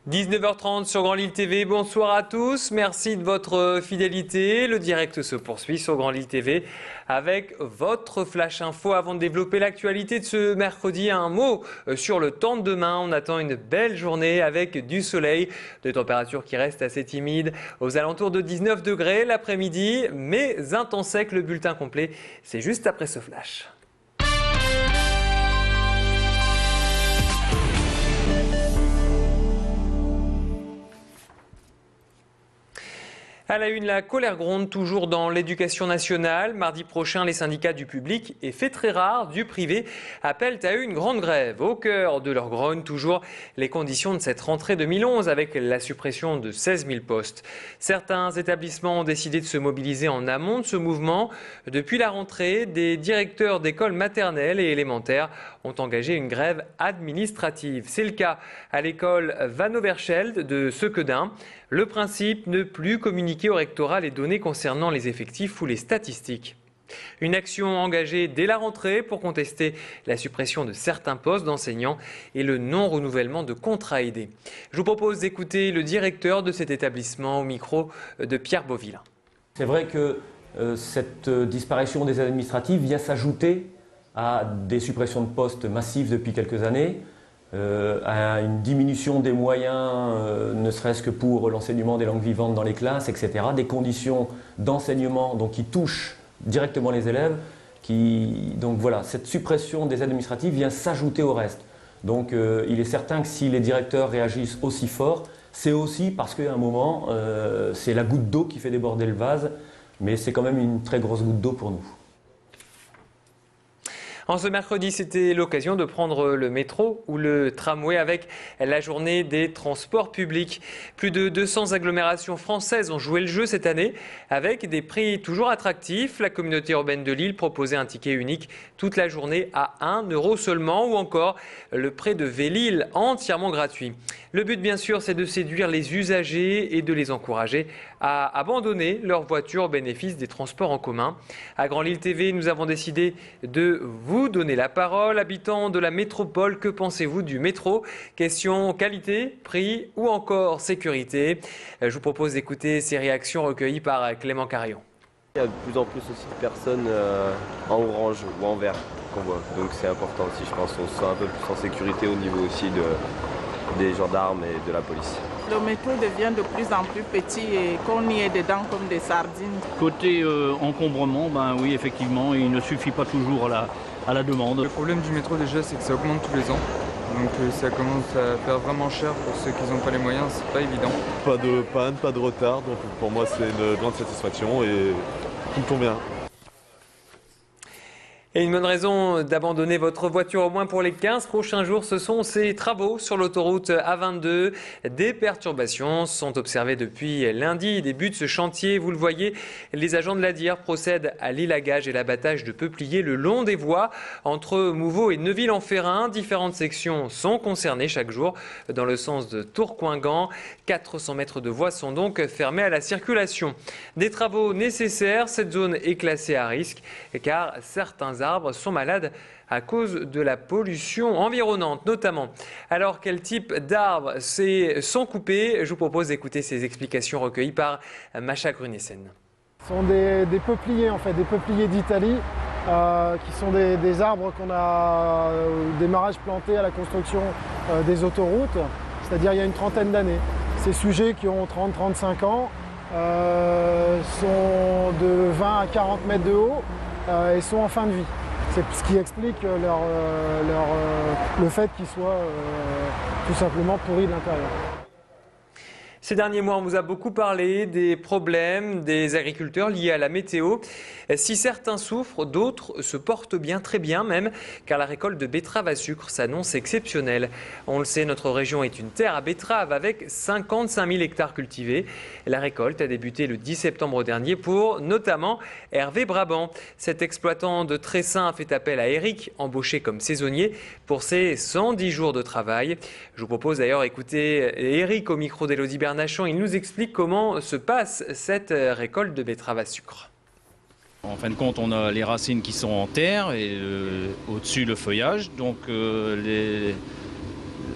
19h30 sur Grand Lille TV, bonsoir à tous, merci de votre fidélité. Le direct se poursuit sur Grand Lille TV avec votre flash info. Avant de développer l'actualité de ce mercredi, un mot sur le temps de demain. On attend une belle journée avec du soleil, des températures qui restent assez timides aux alentours de 19 degrés l'après-midi, mais un temps sec. Le bulletin complet, c'est juste après ce flash. À la une, la colère gronde toujours dans l'éducation nationale. Mardi prochain, les syndicats du public et fait très rare du privé appellent à une grande grève. Au cœur de leur grogne, toujours les conditions de cette rentrée 2011 avec la suppression de 16 000 postes. Certains établissements ont décidé de se mobiliser en amont de ce mouvement. Depuis la rentrée, des directeurs d'écoles maternelles et élémentaires ont engagé une grève administrative. C'est le cas à l'école Van Overschelde de Sequedin. Le principe, ne plus communiquer au rectorat les données concernant les effectifs ou les statistiques. Une action engagée dès la rentrée pour contester la suppression de certains postes d'enseignants et le non-renouvellement de contrats aidés. Je vous propose d'écouter le directeur de cet établissement au micro de Pierre Beauvillain. C'est vrai que cette disparition des administratifs vient s'ajouter à des suppressions de postes massives depuis quelques années, à une diminution des moyens, ne serait-ce que pour l'enseignement des langues vivantes dans les classes, etc. Des conditions d'enseignement qui touchent directement les élèves. Donc voilà, cette suppression des administratifs vient s'ajouter au reste. Donc il est certain que si les directeurs réagissent aussi fort, c'est aussi parce qu'à un moment, c'est la goutte d'eau qui fait déborder le vase, mais c'est quand même une très grosse goutte d'eau pour nous. En ce mercredi, c'était l'occasion de prendre le métro ou le tramway avec la journée des transports publics. Plus de 200 agglomérations françaises ont joué le jeu cette année avec des prix toujours attractifs. La communauté urbaine de Lille proposait un ticket unique toute la journée à 1 € seulement ou encore le prêt de Vélil entièrement gratuit. Le but, bien sûr, c'est de séduire les usagers et de les encourager à abandonner leur voiture au bénéfice des transports en commun. À Grand Lille TV, nous avons décidé de vous donner la parole. Habitants de la métropole, que pensez-vous du métro? Question qualité, prix ou encore sécurité. Je vous propose d'écouter ces réactions recueillies par Clément Carillon. Il y a de plus en plus aussi de personnes en orange ou en vert qu'on voit. Donc c'est important aussi, je pense. On se sent un peu plus en sécurité au niveau aussi des gendarmes et de la police. Le métro devient de plus en plus petit et qu'on y est dedans comme des sardines. Côté encombrement, ben oui, effectivement, il ne suffit pas toujours à la demande. Le problème du métro déjà, c'est que ça augmente tous les ans. Donc ça commence à faire vraiment cher pour ceux qui n'ont pas les moyens, c'est pas évident. Pas de panne, pas de retard, donc pour moi c'est une grande satisfaction et tout me convient. Et une bonne raison d'abandonner votre voiture au moins pour les 15 prochains jours, ce sont ces travaux sur l'autoroute A22. Des perturbations sont observées depuis lundi. Début de ce chantier, vous le voyez, les agents de l'ADIR procèdent à l'élagage et l'abattage de peupliers le long des voies entre Mouveau et Neuville-en-Ferrain. Différentes sections sont concernées chaque jour dans le sens de Tourcoing-Gand. 400 mètres de voies sont donc fermées à la circulation. Des travaux nécessaires, cette zone est classée à risque car certains arbres sont malades à cause de la pollution environnante notamment. Alors quel type d'arbres sont coupés? Je vous propose d'écouter ces explications recueillies par Macha Grunessen. Ce sont des peupliers en fait, des peupliers d'Italie qui sont des arbres qu'on a au démarrage plantés à la construction des autoroutes, c'est-à-dire il y a une trentaine d'années. Ces sujets qui ont 30-35 ans sont de 20 à 40 mètres de haut et sont en fin de vie. C'est ce qui explique le fait qu'ils soient tout simplement pourris de l'intérieur. Ces derniers mois, on vous a beaucoup parlé des problèmes des agriculteurs liés à la météo. Si certains souffrent, d'autres se portent bien, très bien même, car la récolte de betteraves à sucre s'annonce exceptionnelle. On le sait, notre région est une terre à betteraves avec 55 000 hectares cultivés. La récolte a débuté le 10 septembre dernier pour notamment Hervé Brabant. Cet exploitant de Tressin a fait appel à Eric, embauché comme saisonnier, pour ses 110 jours de travail. Je vous propose d'ailleurs d'écouter Eric au micro d'Élodie Bernachon. Il nous explique comment se passe cette récolte de betteraves à sucre. En fin de compte, on a les racines qui sont en terre et au-dessus le feuillage. Donc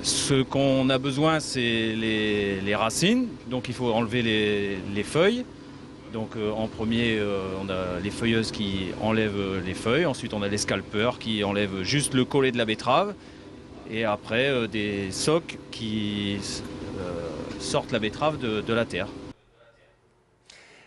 Ce qu'on a besoin, c'est les racines, donc il faut enlever les feuilles. Donc en premier, on a les feuilleuses qui enlèvent les feuilles, ensuite on a les scalpeurs qui enlèvent juste le collet de la betterave, et après des socs qui sortent la betterave de la terre.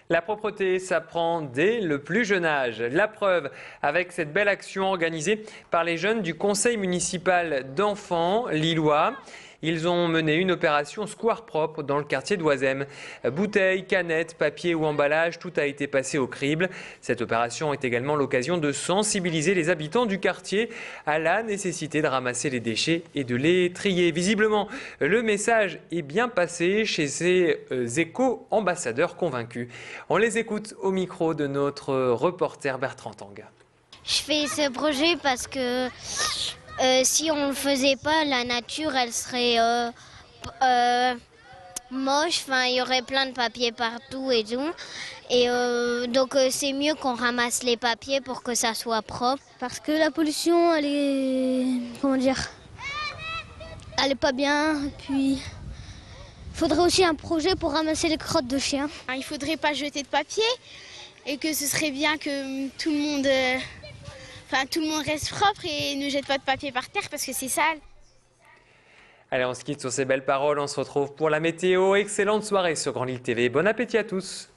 La propreté s'apprend dès le plus jeune âge. La preuve avec cette belle action organisée par les jeunes du conseil municipal d'enfants lillois. Ils ont mené une opération square propre dans le quartier d'Oisem. Bouteilles, canettes, papier ou emballage, tout a été passé au crible. Cette opération est également l'occasion de sensibiliser les habitants du quartier à la nécessité de ramasser les déchets et de les trier. Visiblement, le message est bien passé chez ces éco-ambassadeurs convaincus. On les écoute au micro de notre reporter Bertrand Tang. Je fais ce projet parce que si on ne le faisait pas, la nature, elle serait moche. Enfin, il y aurait plein de papier partout et tout. Et donc, c'est mieux qu'on ramasse les papiers pour que ça soit propre. Parce que la pollution, elle est... Comment dire? Elle est pas bien. Et puis, il faudrait aussi un projet pour ramasser les crottes de chiens. Il ne faudrait pas jeter de papier et que ce serait bien que tout le monde... tout le monde reste propre et ne jette pas de papier par terre parce que c'est sale. Allez, on se quitte sur ces belles paroles. On se retrouve pour la météo. Excellente soirée sur Grand Lille TV. Bon appétit à tous.